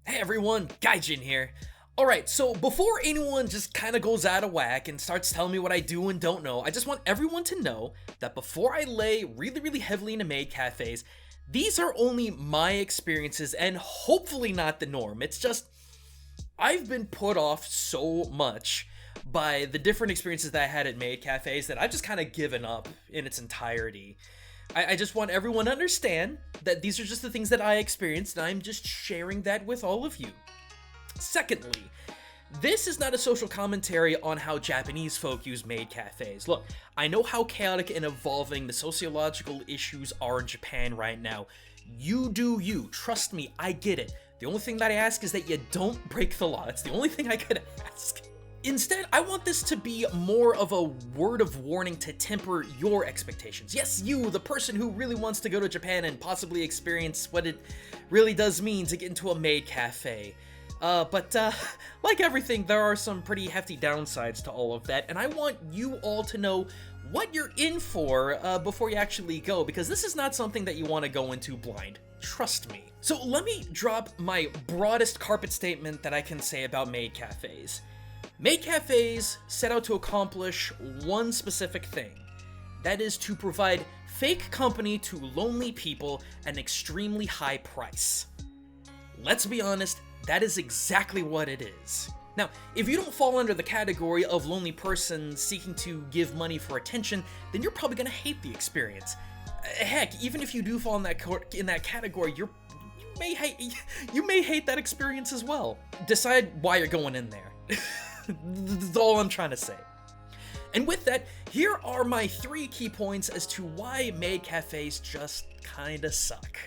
Hey everyone, Gaijin here. Alright, so before anyone just kinda goes out of whack and starts telling me what I do and don't know, I just want everyone to know that before I lay really heavily into maid cafes, these are only my experiences and hopefully not the norm. It's just, I've been put off so much by the different experiences that I had at maid cafes that I've just kinda given up in its entirety. I just want everyone to understand that these are just the things that I experienced, and I'm just sharing that with all of you. Secondly, this is not a social commentary on how Japanese folk use maid cafes. Look, I know how chaotic and evolving the sociological issues are in Japan right now. You do you. Trust me, I get it. The only thing that I ask is that you don't break the law. That's the only thing I could ask. Instead, I want this to be more of a word of warning to temper your expectations. Yes, you, the person who really wants to go to Japan and possibly experience what it really does mean to get into a maid cafe. But like everything, there are some pretty hefty downsides to all of that, and I want you all to know what you're in for before you actually go, because this is not something that you want to go into blind. Trust me. So let me drop my broadest carpet statement that I can say about maid cafes. Maid cafes set out to accomplish one specific thing. That is to provide fake company to lonely people at an extremely high price. Let's be honest, that is exactly what it is. Now, if you don't fall under the category of lonely person seeking to give money for attention, then you're probably gonna hate the experience. Heck, even if you do fall in that category, you may hate that experience as well. Decide why you're going in there. That's all I'm trying to say. And with that, here are my 3 key points as to why maid cafes just kinda suck.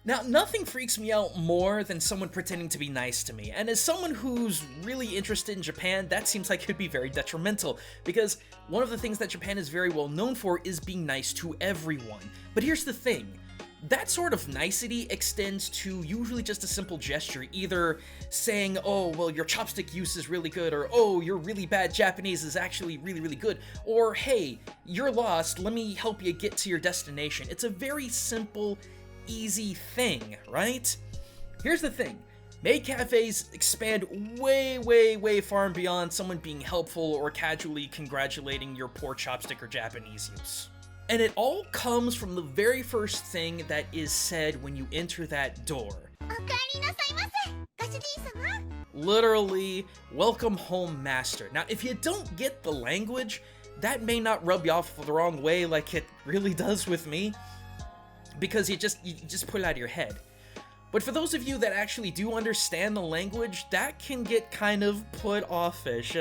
Now, nothing freaks me out more than someone pretending to be nice to me, and as someone who's really interested in Japan, that seems like it could be very detrimental, because one of the things that Japan is very well known for is being nice to everyone. But here's the thing. That sort of nicety extends to usually just a simple gesture, either saying, oh, well, your chopstick use is really good, or oh, your really bad Japanese is actually really good, or hey, you're lost, let me help you get to your destination. It's a very simple, easy thing, right? Here's the thing. Maid cafes expand way far and beyond someone being helpful or casually congratulating your poor chopstick or Japanese use. And it all comes from the very first thing that is said when you enter that door. Literally, welcome home, master. Now, if you don't get the language, that may not rub you off the wrong way like it really does with me, because you just put it out of your head. But for those of you that actually do understand the language, that can get kind of put offish.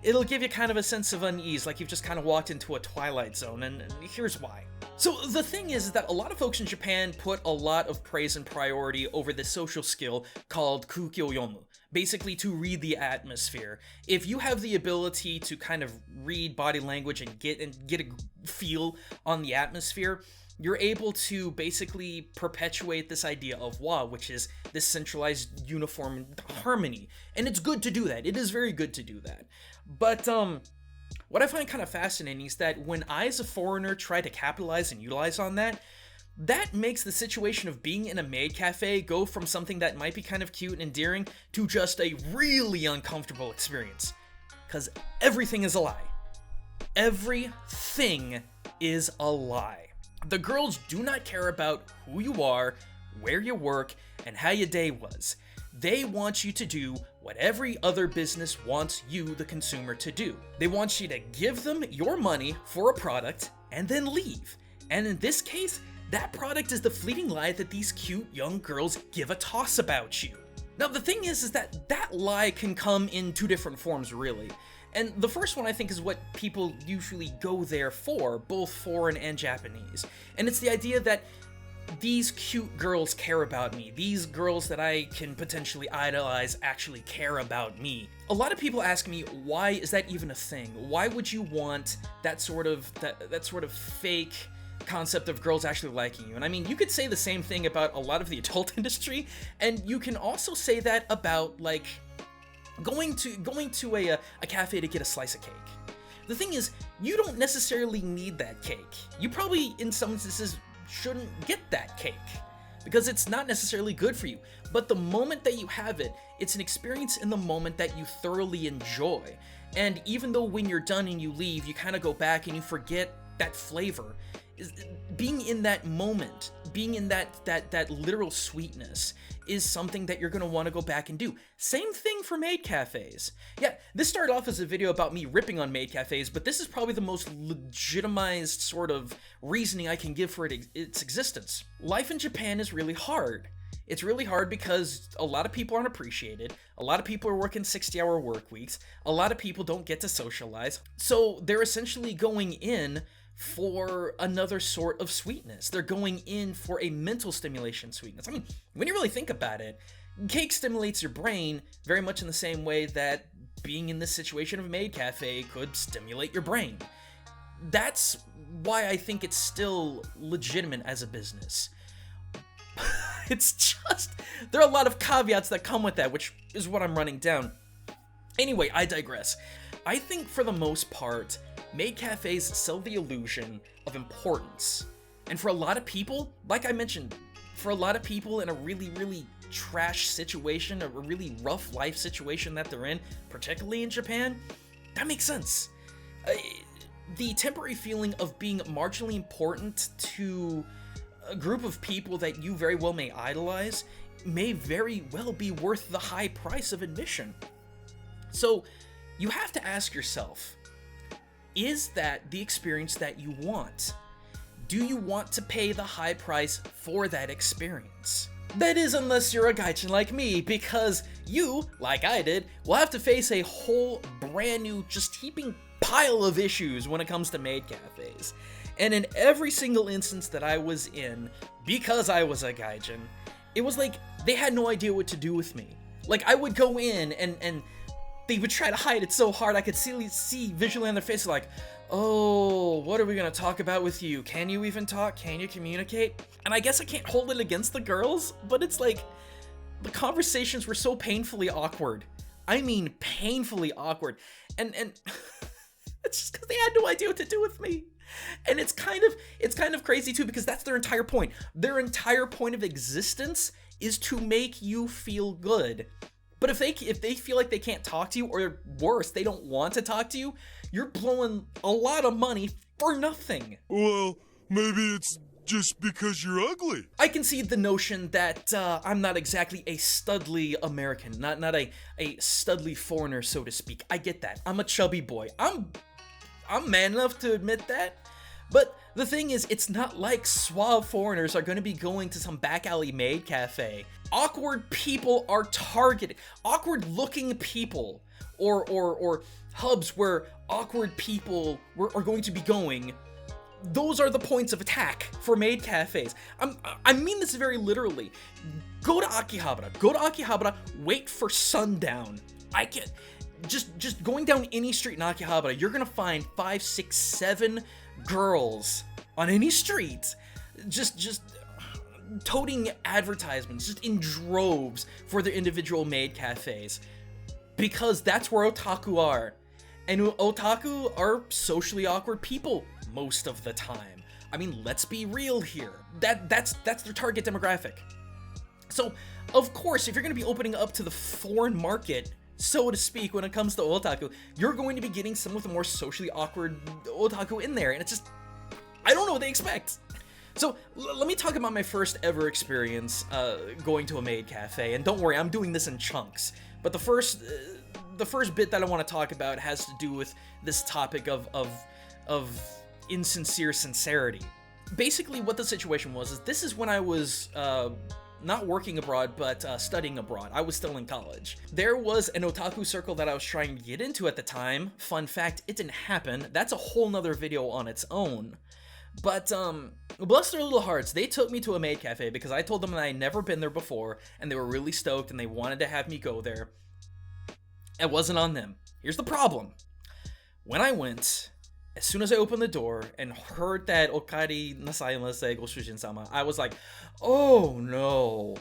It'll give you kind of a sense of unease, like you've just kind of walked into a Twilight Zone, and here's why. So the thing is that a lot of folks in Japan put a lot of praise and priority over this social skill called kukyo yomu, basically to read the atmosphere. If you have the ability to kind of read body language and get a feel on the atmosphere, you're able to basically perpetuate this idea of wa, which is this centralized uniform harmony. And it's good to do that. It is very good to do that. But what I find kind of fascinating is that when I, as a foreigner, try to capitalize and utilize on that, that makes the situation of being in a maid cafe go from something that might be kind of cute and endearing to just a really uncomfortable experience. Because everything is a lie. Everything is a lie. The girls do not care about who you are, where you work, and how your day was. They want you to do what every other business wants you, the consumer, to do. They want you to give them your money for a product and then leave. And in this case, that product is the fleeting lie that these cute young girls give a toss about you. Now, the thing is that that lie can come in 2 different forms, really. And the first one, I think, is what people usually go there for, both foreign and Japanese. And it's the idea that these cute girls care about me. These girls that I can potentially idolize actually care about me. A lot of people ask me, why is that even a thing? Why would you want that sort of fake concept of girls actually liking you? And I mean, you could say the same thing about a lot of the adult industry, and you can also say that about, like, going to a cafe to get a slice of cake. The thing is, you don't necessarily need that cake. You probably, in some instances, shouldn't get that cake, because it's not necessarily good for you. But the moment that you have it, it's an experience in the moment that you thoroughly enjoy. And even though when you're done and you leave, you kind of go back and you forget that flavor, being in that moment, being in that literal sweetness is something that you're going to want to go back and do. Same thing for maid cafes. Yeah, this started off as a video about me ripping on maid cafes, but this is probably the most legitimized sort of reasoning I can give for its existence. Life in Japan is really hard. It's really hard because a lot of people aren't appreciated. A lot of people are working 60-hour work weeks. A lot of people don't get to socialize. So they're essentially going in for another sort of sweetness. They're going in for a mental stimulation sweetness. I mean, when you really think about it, cake stimulates your brain very much in the same way that being in this situation of a maid cafe could stimulate your brain. That's why I think it's still legitimate as a business. It's just, there are a lot of caveats that come with that, which is what I'm running down. Anyway, I digress. I think for the most part, maid cafes sell the illusion of importance. And for a lot of people, like I mentioned, for a lot of people in a really, really trash situation, a really rough life situation that they're in, particularly in Japan, that makes sense. The temporary feeling of being marginally important to a group of people that you very well may idolize may very well be worth the high price of admission. So you have to ask yourself, is that the experience that you want? Do you want to pay the high price for that experience? That is, unless you're a Gaijin like me, because you, like I did, will have to face a whole brand new, just heaping pile of issues when it comes to maid cafes. And in every single instance that I was in, because I was a Gaijin, it was like they had no idea what to do with me. Like, I would go in and they would try to hide it so hard I could see visually on their faces like, oh, what are we gonna talk about with you? Can you even talk? Can you communicate? And I guess I can't hold it against the girls, but it's like, the conversations were so painfully awkward. I mean, painfully awkward. And it's just because they had no idea what to do with me. And it's kind of crazy too, because that's their entire point. Their entire point of existence is to make you feel good. But if they feel like they can't talk to you, or worse, they don't want to talk to you, you're blowing a lot of money for nothing. Well, maybe it's just because you're ugly. I can see the notion that I'm not exactly a studly American, not a studly foreigner, so to speak. I get that. I'm a chubby boy. I'm man enough to admit that. But the thing is, it's not like suave foreigners are going to be going to some back alley maid cafe. Awkward people are targeted. Awkward looking people, or hubs where awkward people are going to be going, those are the points of attack for maid cafes. I mean this very literally. Go to Akihabara, wait for sundown. I can't, just going down any street in Akihabara, you're gonna find 5, 6, 7 girls on any street, just toting advertisements, just in droves for their individual maid cafes, because that's where otaku are, and otaku are socially awkward people most of the time. I mean, let's be real here. That's their target demographic. So, of course, if you're going to be opening up to the foreign market, so to speak, when it comes to otaku, you're going to be getting some of the more socially awkward otaku in there, and it's just, I don't know what they expect. So let me talk about my first ever experience going to a maid cafe, and don't worry, I'm doing this in chunks. But the first bit that I want to talk about has to do with this topic of insincere sincerity. Basically, what the situation was is this is when I was not working abroad, but studying abroad. I was still in college. There was an otaku circle that I was trying to get into at the time. Fun fact, it didn't happen. That's a whole nother video on its own. But, bless their little hearts, they took me to a maid cafe because I told them that I had never been there before, and they were really stoked, and they wanted to have me go there. It wasn't on them. Here's the problem. When I went, as soon as I opened the door and heard that Okari nasaimasu go shujin-sama, I was like, oh no.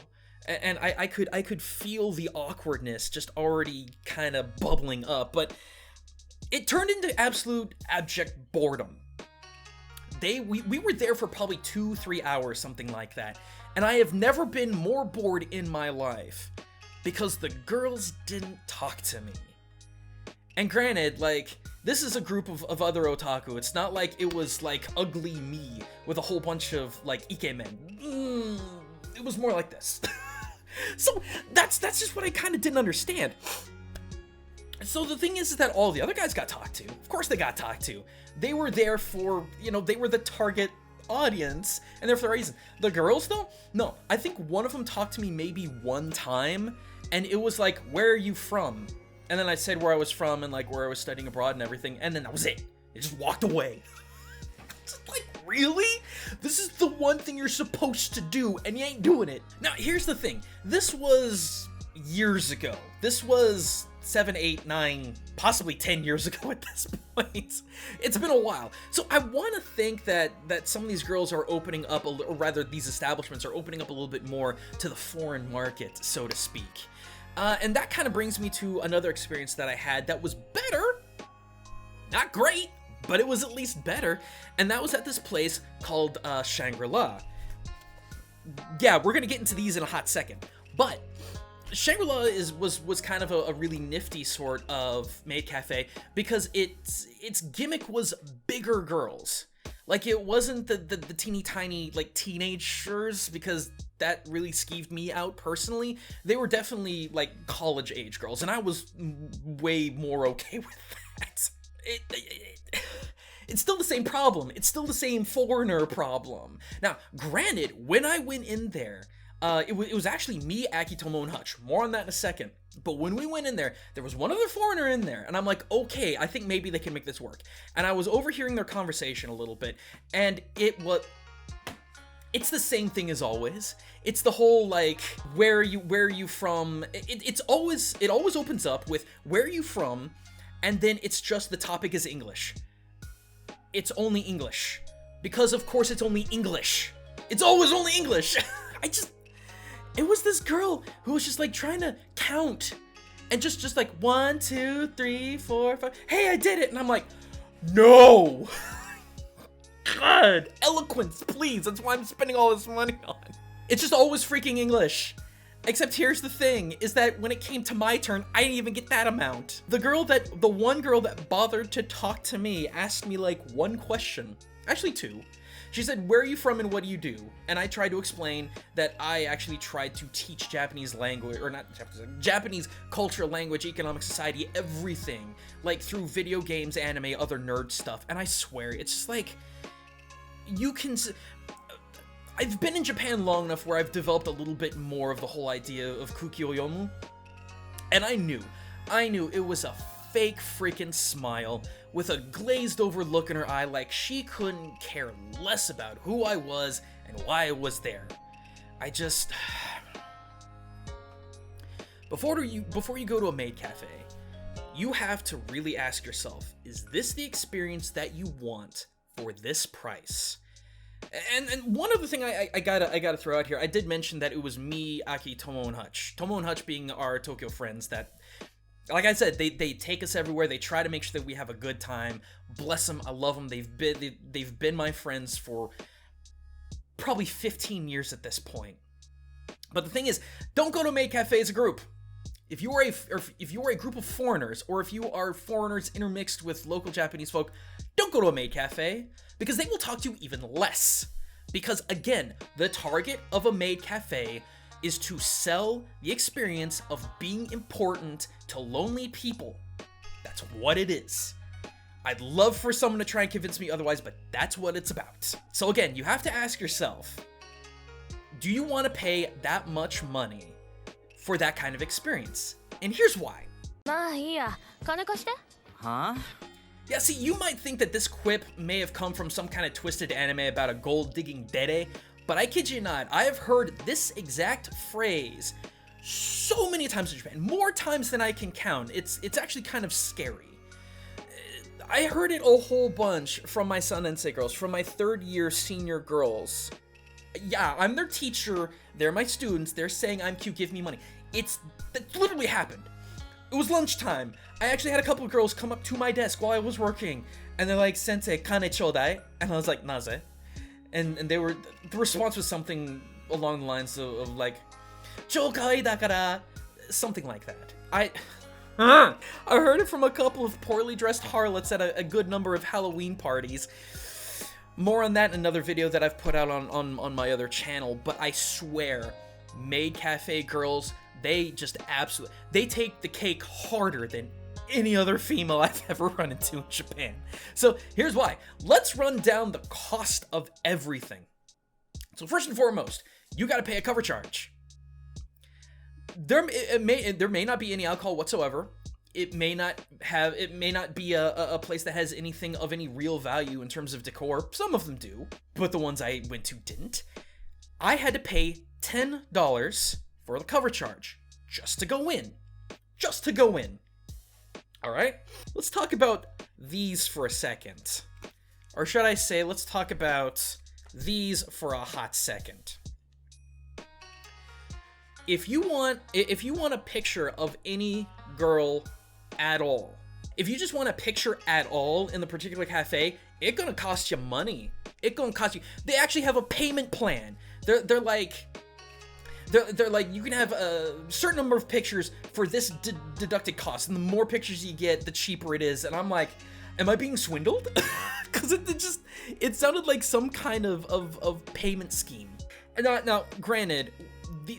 And I could feel the awkwardness just already kind of bubbling up, but it turned into absolute abject boredom. we were there for probably 2-3 hours, something like that. And I have never been more bored in my life because the girls didn't talk to me. And granted, like, this is a group of other otaku. It's not like it was like ugly me with a whole bunch of like ikemen. It was more like this. So that's just what I kind of didn't understand. So the thing is that all the other guys got talked to. Of course they got talked to. They were there for, you know, they were the target audience, and they're for a reason. The girls though? No, I think one of them talked to me maybe one time, and it was like, where are you from? And then I said where I was from and like where I was studying abroad and everything, and then that was it. They just walked away. Just like, really? This is the one thing you're supposed to do, and you ain't doing it. Now, here's the thing. This was years ago. This was 7, 8, 9, possibly 10 years ago at this point. It's been a while. So I want to think that some of these girls are opening up, or rather these establishments are opening up a little bit more to the foreign market, so to speak. And that kind of brings me to another experience that I had that was better. Not great, but it was at least better. And that was at this place called Shangri-La. Yeah, we're going to get into these in a hot second. But Shangri-La was kind of a really nifty sort of maid cafe because its gimmick was bigger girls. Like, it wasn't the teeny tiny like teenagers, because that really skeeved me out personally. They were definitely like college age girls, and I was way more okay with that. It's still the same problem. It's still the same foreigner problem. Now, granted, when I went in there, it was actually me, Akitomo, and Hutch. More on that in a second. But when we went in there was one other foreigner in there, and I'm like, okay, I think maybe they can make this work. And I was overhearing their conversation a little bit, and it's the same thing as always. It's the whole, like, where are you from? It always opens up with, where are you from? And then it's just, the topic is English. It's only English. Because, of course, it's only English. It's always only English. It was this girl who was just like trying to count and just like 1, 2, 3, 4, 5. Hey, I did it. And I'm like, no. God, eloquence, please. That's why I'm spending all this money on. It's just always freaking English. Except here's the thing, is that when it came to my turn, I didn't even get that amount. The one girl that bothered to talk to me asked me like one question, actually 2. She said, where are you from and what do you do? And I tried to explain that I actually tried to teach Japanese language, or not Japanese, Japanese culture, language, economic, society, everything. Like through video games, anime, other nerd stuff. And I swear, it's just like, I've been in Japan long enough where I've developed a little bit more of the whole idea of Kukyo-yomu. And I knew it was a fake freaking smile with a glazed over look in her eye, like she couldn't care less about who I was and why I was there. Before you go to a maid cafe, you have to really ask yourself, is this the experience that you want for this price? And one other thing I gotta throw out here, I did mention that it was me, Aki, Tomo, and Hutch. Tomo and Hutch being our Tokyo friends that, like I said, they take us everywhere. They try to make sure that we have a good time. Bless them, I love them. They've been my friends for probably 15 years at this point. But the thing is, don't go to a maid cafe as a group. If you are a group of foreigners, or if you are foreigners intermixed with local Japanese folk, don't go to a maid cafe, because they will talk to you even less. Because again, the target of a maid cafe is to sell the experience of being important to lonely people. That's what it is. I'd love for someone to try and convince me otherwise, but that's what it's about. So again, you have to ask yourself, do you want to pay that much money for that kind of experience? And here's why. Huh? Yeah, see, you might think that this quip may have come from some kind of twisted anime about a gold-digging dere, but I kid you not, I have heard this exact phrase so many times in Japan, more times than I can count. It's actually kind of scary. I heard it a whole bunch from my Sanensei girls, from my third-year senior girls. Yeah, I'm their teacher, they're my students, they're saying I'm cute, give me money. That literally happened. It was lunchtime. I actually had a couple of girls come up to my desk while I was working, And they're like, "Sensei, kane chodai?" And I was like, "Naze?" And the response was something along the lines of like, "Chou kawaii dakara," something like that. I heard it from a couple of poorly dressed harlots at a good number of Halloween parties. More on that in another video that I've put out on my other channel, but I swear, maid cafe girls, they just absolutely, they take the cake harder than any other female I've ever run into in Japan. So here's why. Let's run down the cost of everything. So first and foremost, you gotta pay a cover charge. There may not be any alcohol whatsoever. It may not be a place that has anything of any real value in terms of decor. Some of them do, but the ones I went to didn't. I had to pay $10 for the cover charge just to go in. Just to go in. All right? Let's talk about these for a second. Or should I say, let's talk about these for a hot second. If you want a picture of any girl at all, if you just want a picture at all in the particular cafe, it's gonna cost you money. It's gonna cost you. They actually have a payment plan. They're like you can have a certain number of pictures for this deducted cost, and the more pictures you get, the cheaper it is. And I'm like, am I being swindled? Because it sounded like some kind of payment scheme. And now granted,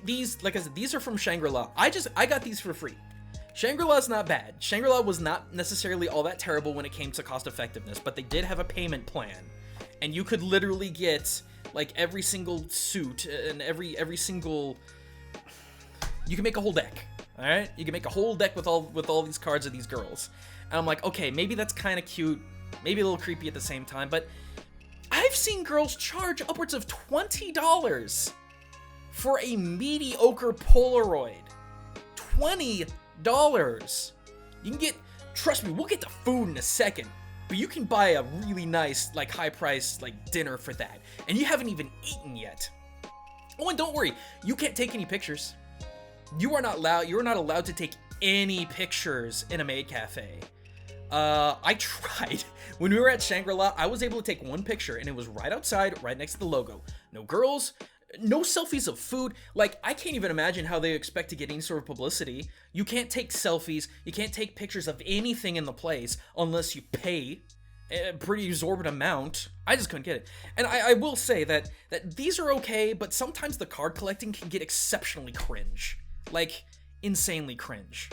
these, like I said, these are from Shangri-La. I got these for free. Shangri-La's not bad. Shangri-La was not necessarily all that terrible when it came to cost effectiveness, but they did have a payment plan, and you could literally get like every single suit and every single. You can make a whole deck. All right, you can make a whole deck with all these cards of these girls, and I'm like, okay, maybe that's kind of cute, maybe a little creepy at the same time, but I've seen girls charge upwards of $20 for a mediocre Polaroid. $20. You can get, trust me, we'll get to food in a second, but you can buy a really nice, like, high-priced, like, dinner for that, and you haven't even eaten yet. Oh, and don't worry, you can't take any pictures. You are not allowed to take any pictures in a maid cafe. I tried. When we were at Shangri-La, I was able to take one picture, and it was right outside, right next to the logo. No girls, no selfies of food. Like, I can't even imagine how they expect to get any sort of publicity. You can't take selfies, you can't take pictures of anything in the place unless you pay a pretty exorbitant amount. I just couldn't get it. And I will say that these are okay, but sometimes the card collecting can get exceptionally cringe. Like, insanely cringe.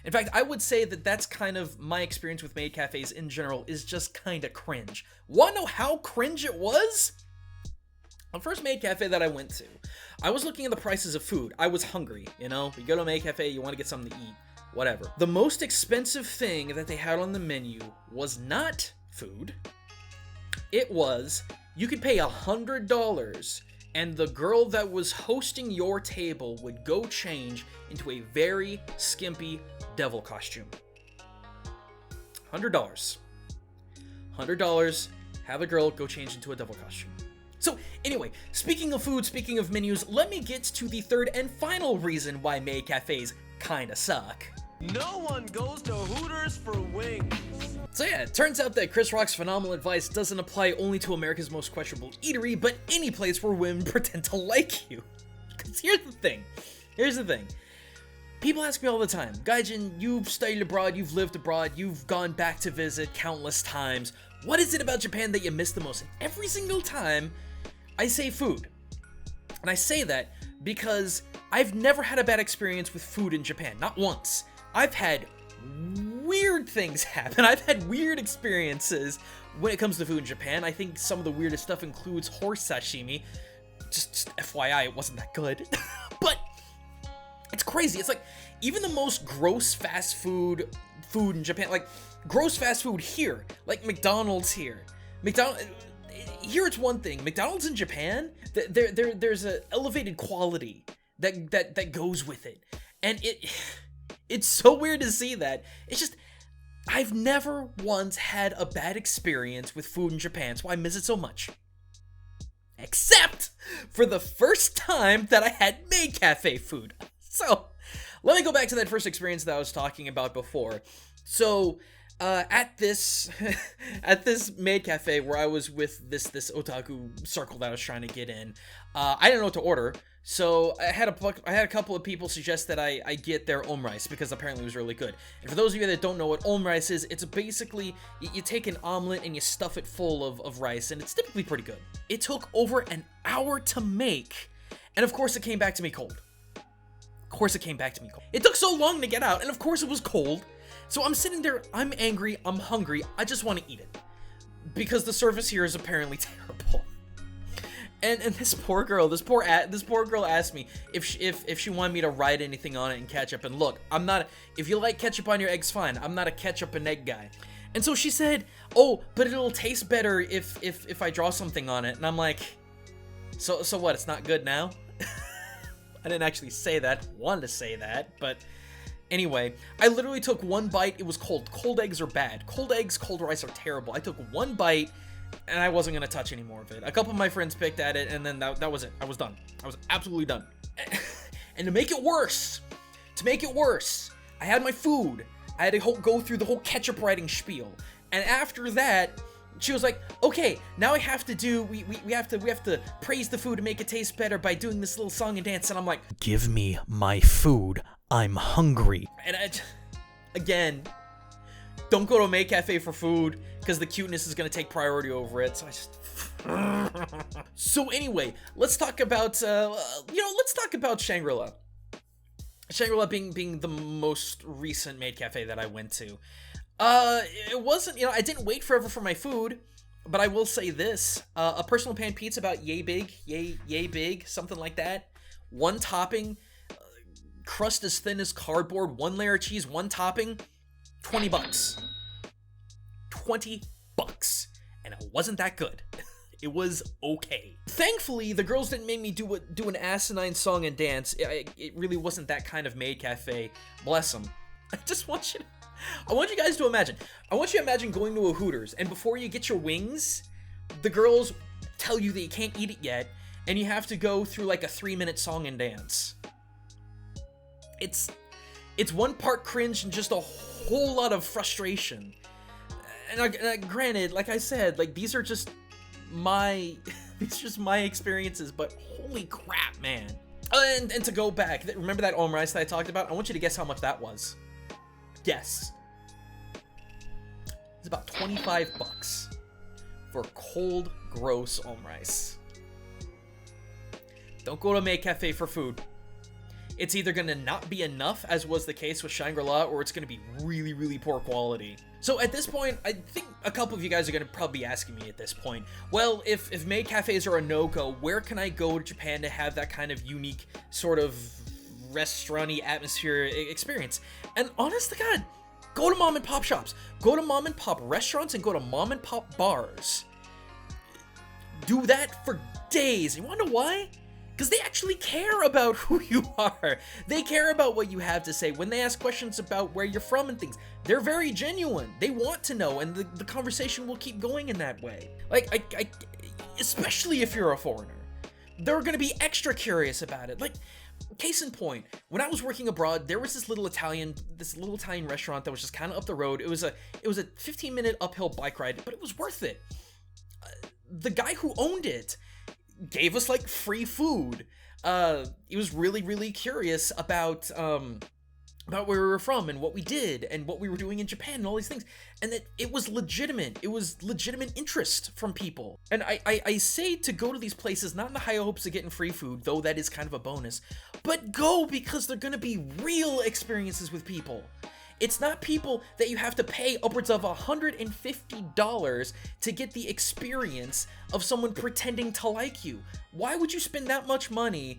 In fact, I would say that that's kind of my experience with maid cafes in general, is just kind of cringe. Want to know how cringe it was? The first maid cafe that I went to, I was looking at the prices of food. I was hungry, you know? You go to a maid cafe, you want to get something to eat, whatever. The most expensive thing that they had on the menu was not food. It was, you could pay $100 and the girl that was hosting your table would go change into a very skimpy devil costume. $100. $100, have a girl go change into a devil costume. So anyway, speaking of food, speaking of menus, let me get to the third and final reason why maid cafes kinda suck. No one goes to Hooters for wings. So yeah, it turns out that Chris Rock's phenomenal advice doesn't apply only to America's most questionable eatery, but any place where women pretend to like you. Because here's the thing. People ask me all the time, Gaijin, you've studied abroad, you've lived abroad, you've gone back to visit countless times. What is it about Japan that you miss the most? And every single time, I say food. And I say that because I've never had a bad experience with food in Japan, not once. I've had weird things happen. I've had weird experiences when it comes to food in Japan. I think some of the weirdest stuff includes horse sashimi. Just FYI, it wasn't that good. But it's crazy. It's like, even the most gross fast food in Japan, like gross fast food here, like McDonald's here. Here it's one thing. McDonald's in Japan, there's an elevated quality that goes with it. And it's so weird to see that. It's just, I've never once had a bad experience with food in Japan, so I miss it so much. Except for the first time that I had maid cafe food. So, let me go back to that first experience that I was talking about before. So, At this at this maid cafe where I was with this otaku circle that I was trying to get in, I didn't know what to order, so I had a couple of people suggest that I get their omrice because apparently it was really good. And for those of you that don't know what omrice is, it's basically you take an omelet and you stuff it full of rice, and it's typically pretty good. It took over an hour to make, and of course it came back to me cold. It took so long to get out, and of course it was cold. So I'm sitting there, I'm angry, I'm hungry, I just want to eat it. Because the service here is apparently terrible. And this poor girl asked me if she wanted me to write anything on it in ketchup. And look, I'm not, if you like ketchup on your eggs, fine. I'm not a ketchup and egg guy. And so she said, oh, but it'll taste better if I draw something on it. And I'm like, so what, it's not good now? I didn't actually say that, wanted to say that, but anyway, I literally took one bite. It was cold. Cold eggs are bad. Cold eggs, cold rice are terrible. I took one bite, and I wasn't going to touch any more of it. A couple of my friends picked at it, and then that was it. I was done. I was absolutely done. And to make it worse, I had my food. I had to go through the whole ketchup writing spiel. And after that, she was like, okay, now I have to do, we have to praise the food to make it taste better by doing this little song and dance. And I'm like, give me my food. I'm hungry. And again, don't go to a maid cafe for food because the cuteness is going to take priority over it. So I just... So anyway, let's talk about, Shangri-La. Shangri-La being the most recent maid cafe that I went to. It wasn't, I didn't wait forever for my food, but I will say this, a personal pan pizza about yay big, something like that. One topping, crust as thin as cardboard, one layer of cheese, one topping, $20. $20. And it wasn't that good. It was okay. Thankfully, the girls didn't make me do an asinine song and dance. It really wasn't that kind of maid cafe. Bless them. I want you guys to imagine. I want you to imagine going to a Hooters, and before you get your wings, the girls tell you that you can't eat it yet, and you have to go through like a 3-minute song and dance. It's one part cringe and just a whole lot of frustration. And granted, like I said, like these are just my experiences, but holy crap, man. And to go back, remember that omrice that I talked about? I want you to guess how much that was. Guess. It's about $25 for cold, gross omrice. Don't go to a maid cafe for food. It's either gonna not be enough, as was the case with Shangri-La, or it's gonna be really, really poor quality. So at this point, I think a couple of you guys are gonna probably be asking me at this point, well, if maid cafes are a no-go, where can I go to Japan to have that kind of unique sort of restaurant-y atmosphere experience? And honest to God, go to mom and pop shops, go to mom and pop restaurants, and go to mom and pop bars. Do that for days. You wanna know why? Because they actually care about who you are. They care about what you have to say. When they ask questions about where you're from and things, they're very genuine. They want to know, and the conversation will keep going in that way. Like, especially if you're a foreigner. They're gonna be extra curious about it. Like, case in point, when I was working abroad, there was this little Italian restaurant that was just kind of up the road. It was a 15-minute uphill bike ride, but it was worth it. The guy who owned it gave us like free food. He was really, really curious about where we were from and what we did and what we were doing in Japan and all these things, and that it was legitimate. It was legitimate interest from people. And I say to go to these places not in the high hopes of getting free food, though that is kind of a bonus, but go because they're gonna be real experiences with people. It's not people that you have to pay upwards of $150 to get the experience of someone pretending to like you. Why would you spend that much money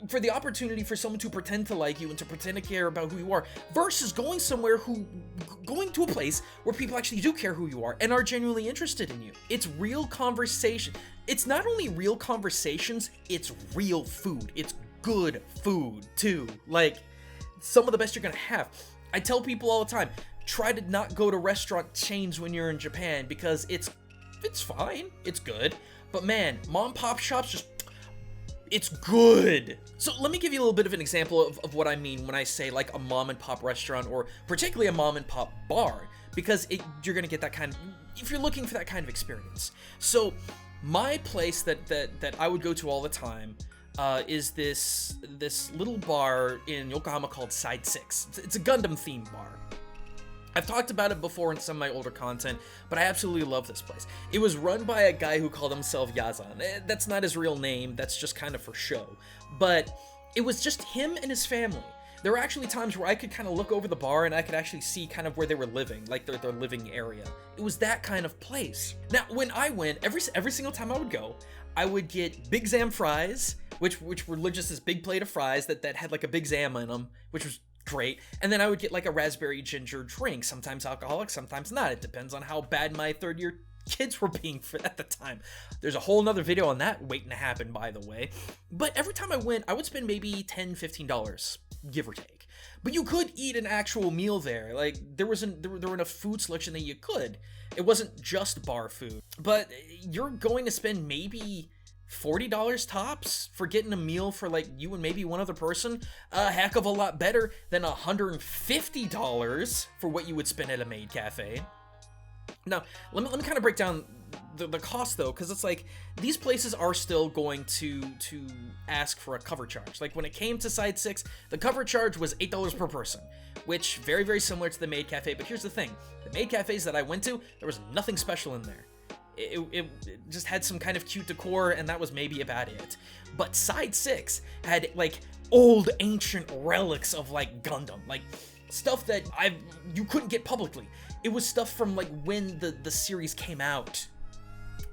for the opportunity for someone to pretend to like you and to pretend to care about who you are, versus going to a place where people actually do care who you are and are genuinely interested in you? It's real conversation. It's not only real conversations, it's real food. It's good food too. Like, some of the best you're gonna have. I tell people all the time, try to not go to restaurant chains when you're in Japan, because it's fine, it's good, but man, mom and pop shops, it's good. So let me give you a little bit of an example of what I mean when I say like a mom and pop restaurant, or particularly a mom and pop bar, because you're gonna get that kind of, if you're looking for that kind of experience. So my place that I would go to all the time is this little bar in Yokohama called Side 6. It's a Gundam themed bar. I've talked about it before in some of my older content, but I absolutely love this place. It was run by a guy who called himself Yazan. That's not his real name, that's just kind of for show. But it was just him and his family. There were actually times where I could kind of look over the bar and I could actually see kind of where they were living, like their living area. It was that kind of place. Now, when I went, every single time I would go, I would get Big Zam fries, which were just this big plate of fries that had like a Big Zam in them, which was great. And then I would get like a raspberry ginger drink, sometimes alcoholic, sometimes not. It depends on how bad my third year kids were being at the time. There's a whole nother video on that waiting to happen, by the way. But every time I went, I would spend maybe $10-15, give or take. But you could eat an actual meal there. Like there were enough food selection that you could. It wasn't just bar food. But you're going to spend maybe $40 tops for getting a meal for like you and maybe one other person. A heck of a lot better than $150 for what you would spend at a Maid cafe. Now, let me kind of break down the cost though, because it's like these places are still going to ask for a cover charge. Like when it came to Side 6, the cover charge was $8 per person, which very, very similar to the Maid Cafe. But here's the thing, the Maid Cafes that I went to, there was nothing special in there. It just had some kind of cute decor, and that was maybe about it. But Side 6 had like old ancient relics of like Gundam, like stuff that you couldn't get publicly. It was stuff from like when the series came out,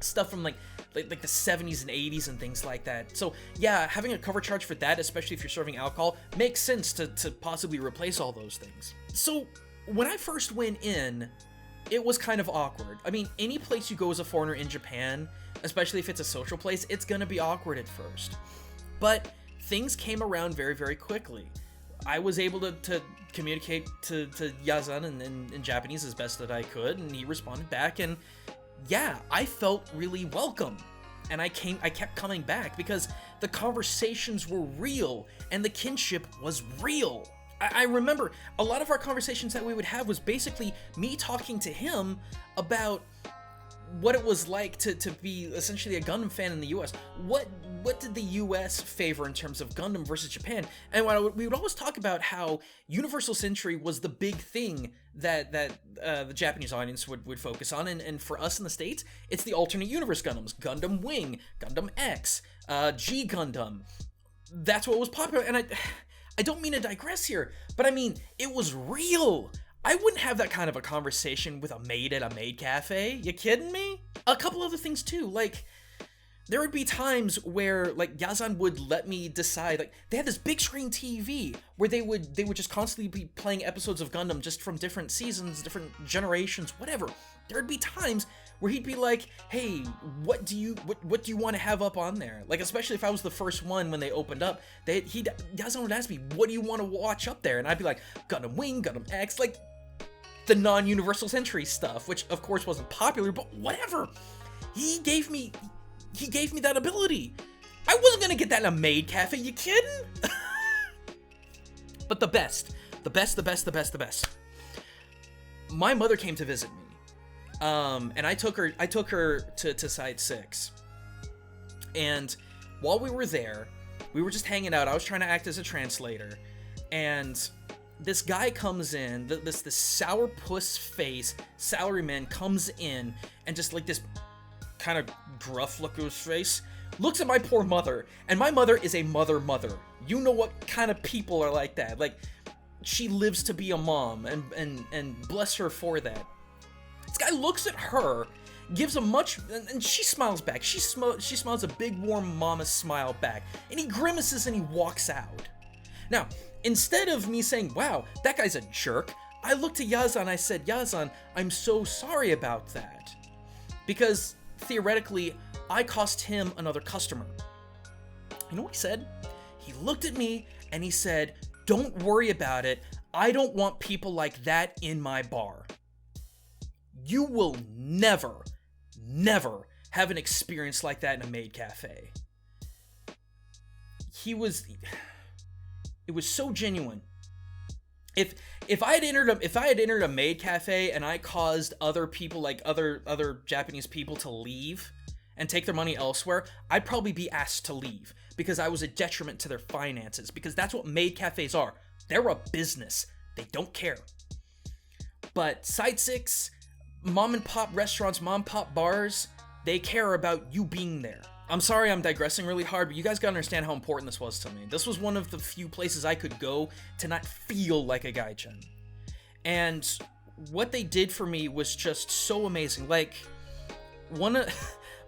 stuff from like the 70s and 80s and things like that. So yeah, having a cover charge for that, especially if you're serving alcohol, makes sense to possibly replace all those things. So when I first went in, it was kind of awkward. I mean, any place you go as a foreigner in Japan, especially if it's a social place, it's gonna be awkward at first. But things came around very, very quickly. I was able to communicate to Yazan in Japanese as best that I could, and he responded back, and yeah, I felt really welcome. And I kept coming back because the conversations were real, and the kinship was real. I remember a lot of our conversations that we would have was basically me talking to him about what it was like to be essentially a Gundam fan in the US. What did the US favor in terms of Gundam versus Japan? And we would always talk about how Universal Century was the big thing that the Japanese audience would focus on, and for us in the States, it's the alternate universe Gundams, Gundam Wing, Gundam X, G Gundam. That's what was popular, and I don't mean to digress here, but I mean, it was real. I wouldn't have that kind of a conversation with a maid at a Maid cafe. You kidding me? A couple other things too, like there would be times where like Yazan would let me decide, like they had this big screen TV where they would just constantly be playing episodes of Gundam just from different seasons, different generations, whatever. There'd be times where he'd be like, hey, what do you want to have up on there? Like, especially if I was the first one when they opened up, Yazan would ask me, what do you want to watch up there? And I'd be like, Gundam Wing, Gundam X, like the non-Universal Century stuff, which of course wasn't popular, but whatever. He gave me that ability. I wasn't gonna get that in a Maid cafe, you kidding? But the best. My mother came to visit me. And I took her to Side 6. And while we were there, we were just hanging out. I was trying to act as a translator, and this guy comes in, this sourpuss face salaryman comes in, and just like this kind of gruff look on his face, looks at my poor mother, and my mother is a mother. You know what kind of people are like that. Like, she lives to be a mom, and bless her for that. This guy looks at her, gives a and she smiles back. She smiles a big warm mama smile back, and he grimaces and he walks out. Now, instead of me saying, wow, that guy's a jerk, I looked to Yazan, I said, Yazan, I'm so sorry about that. Because, theoretically, I cost him another customer. You know what he said? He looked at me and he said, don't worry about it, I don't want people like that in my bar. You will never have an experience like that in a Maid cafe. It was so genuine. If I had entered a maid cafe and I caused other people, like other Japanese people, to leave and take their money elsewhere, I'd probably be asked to leave because I was a detriment to their finances, because that's what maid cafes are. They're a business. They don't care. But Side 6, mom and pop restaurants, mom and pop bars, they care about you being there. I'm sorry I'm digressing really hard, but you guys gotta understand how important this was to me. This was one of the few places I could go to not feel like a Gaijin. And what they did for me was just so amazing. Like,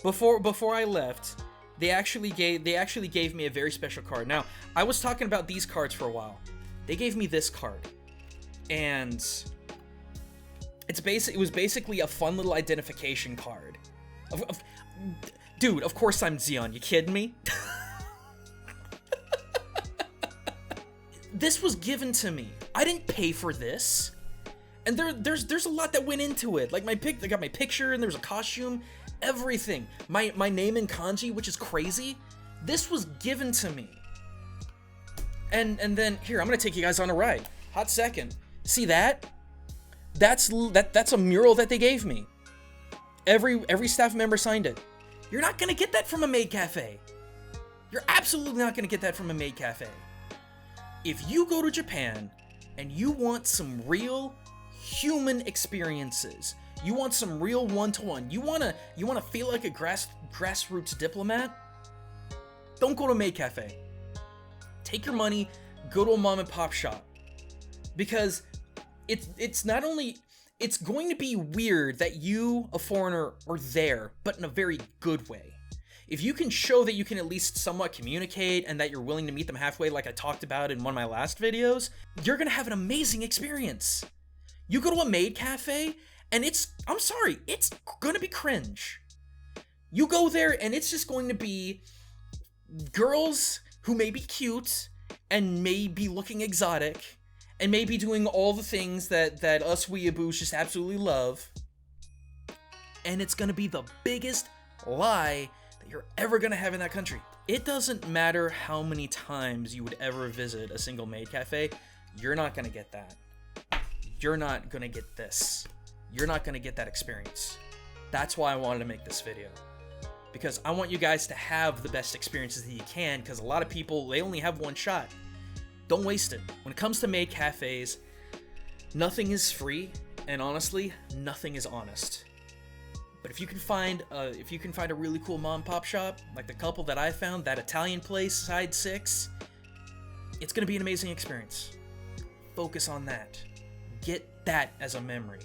before I left, they actually gave me a very special card. Now, I was talking about these cards for a while. They gave me this card. And it was basically a fun little identification card. Dude, of course I'm Zeon. You kidding me? This was given to me. I didn't pay for this. And there's a lot that went into it. Like they got my picture, and there's a costume, everything. My name in kanji, which is crazy. This was given to me. And then here, I'm gonna take you guys on a ride. Hot second. See that? That's a mural that they gave me. Every staff member signed it. You're not gonna get that from a maid cafe. You're absolutely not gonna get that from a maid cafe. If you go to Japan and you want some real human experiences, you want some real one-to-one, you wanna feel like a grassroots diplomat, don't go to a maid cafe. Take your money, go to a mom and pop shop. Because it's not only, it's going to be weird that you, a foreigner, are there, but in a very good way. If you can show that you can at least somewhat communicate and that you're willing to meet them halfway, like I talked about in one of my last videos, you're gonna have an amazing experience. You go to a maid cafe, and I'm sorry, it's gonna be cringe. You go there, and it's just going to be girls who may be cute, and may be looking exotic, and maybe doing all the things that us weeaboos just absolutely love. And it's gonna be the biggest lie that you're ever gonna have in that country. It doesn't matter how many times you would ever visit a single maid cafe, you're not gonna get that. You're not gonna get this. You're not gonna get that experience. That's why I wanted to make this video. Because I want you guys to have the best experiences that you can, because a lot of people, they only have one shot. Don't waste it. When it comes to maid cafes, nothing is free, and honestly, nothing is honest. But if you can find a really cool mom and pop shop, like the couple that I found, that Italian place, Side 6, it's gonna be an amazing experience. Focus on that. Get that as a memory.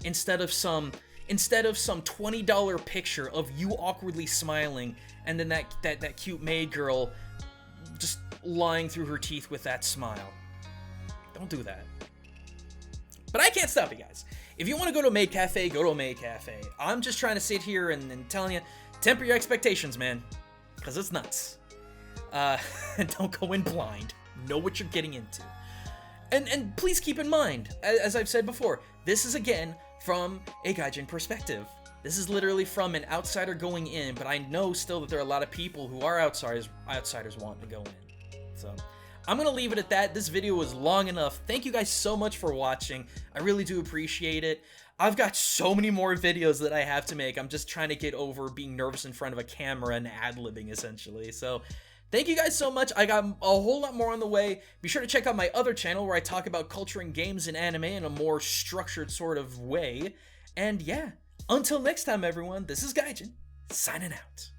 Instead of some $20 picture of you awkwardly smiling, and then that cute maid girl just lying through her teeth with that smile. Don't do that. But I can't stop you guys. If you want to go to a maid cafe, go to a maid cafe. I'm just trying to sit here and telling you, temper your expectations, man, because it's nuts. And don't go in blind. Know what you're getting into. And please keep in mind, as I've said before, this is again from a Gaijin perspective. This is literally from an outsider going in, but I know still that there are a lot of people who are outsiders wanting to go in. So I'm gonna leave it at that. This video was long enough. Thank you guys so much for watching. I really do appreciate it. I've got so many more videos that I have to make. I'm just trying to get over being nervous in front of a camera and ad-libbing, essentially. So thank you guys so much. I got a whole lot more on the way. Be sure to check out my other channel where I talk about culture and games and anime in a more structured sort of way. And yeah, until next time, everyone, this is Gaijin, signing out.